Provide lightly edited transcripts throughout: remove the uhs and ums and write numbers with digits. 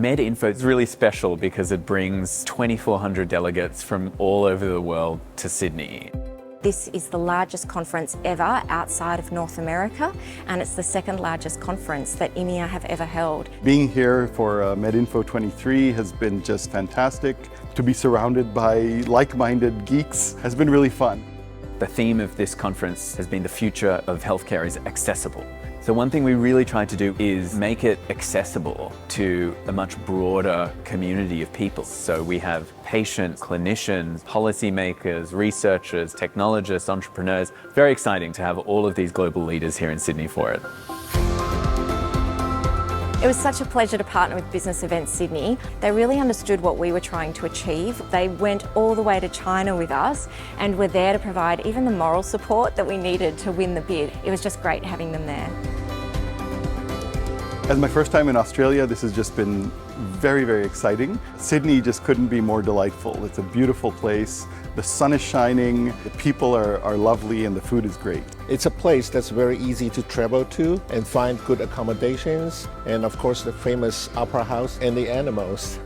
MedInfo is really special because it brings 2,400 delegates from all over the world to Sydney. This is the largest conference ever outside of North America, and it's the second largest conference that IMIA have ever held. Being here for MedInfo 23 has been just fantastic. To be surrounded by like-minded geeks has been really fun. The theme of this conference has been the future of healthcare is accessible. So one thing we really tried to do is make it accessible to a much broader community of people. So we have patients, clinicians, policymakers, researchers, technologists, entrepreneurs. Very exciting to have all of these global leaders here in Sydney for it. It was such a pleasure to partner with Business Events Sydney. They really understood what we were trying to achieve. They went all the way to China with us and were there to provide even the moral support that we needed to win the bid. It was just great having them there. As my first time in Australia, this has just been very, very exciting. Sydney just couldn't be more delightful. It's a beautiful place. The sun is shining, the people are lovely, and the food is great. It's a place that's very easy to travel to and find good accommodations, and of course the famous opera house and the animals.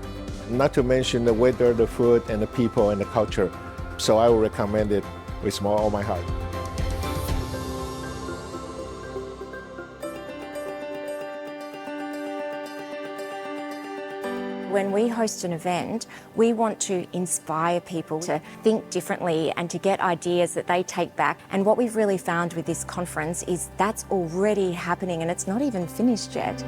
Not to mention the weather, the food, and the people and the culture. So I would recommend it with all my heart. When we host an event, we want to inspire people to think differently and to get ideas that they take back. And what we've really found with this conference is that's already happening and it's not even finished yet.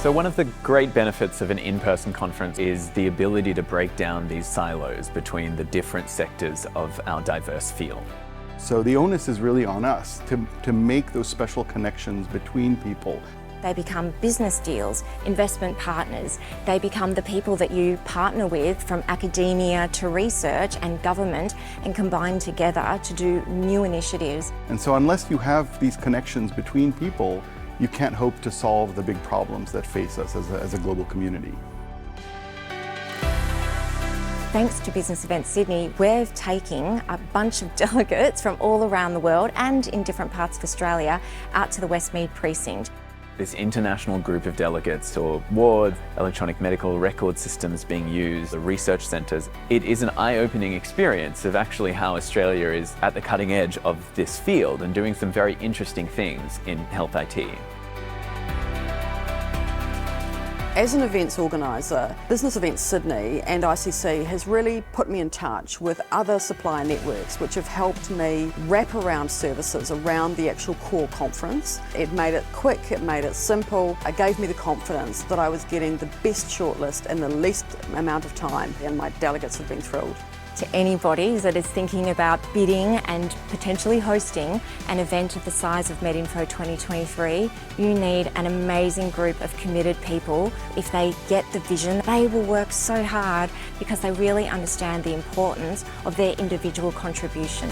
So one of the great benefits of an in-person conference is the ability to break down these silos between the different sectors of our diverse field. So the onus is really on us to make those special connections between people. They become business deals, investment partners. They become the people that you partner with from academia to research and government and combine together to do new initiatives. And so unless you have these connections between people, you can't hope to solve the big problems that face us as a global community. Thanks to Business Events Sydney, we're taking a bunch of delegates from all around the world and in different parts of Australia out to the Westmead Precinct. This international group of delegates saw wards, electronic medical record systems being used, the research centres. It is an eye-opening experience of actually how Australia is at the cutting edge of this field and doing some very interesting things in health IT. As an events organiser, Business Events Sydney and ICC has really put me in touch with other supplier networks which have helped me wrap around services around the actual core conference. It made it quick, it made it simple, it gave me the confidence that I was getting the best shortlist in the least amount of time, and my delegates have been thrilled. To anybody that is thinking about bidding and potentially hosting an event of the size of MedInfo 2023, you need an amazing group of committed people. If they get the vision, they will work so hard because they really understand the importance of their individual contribution.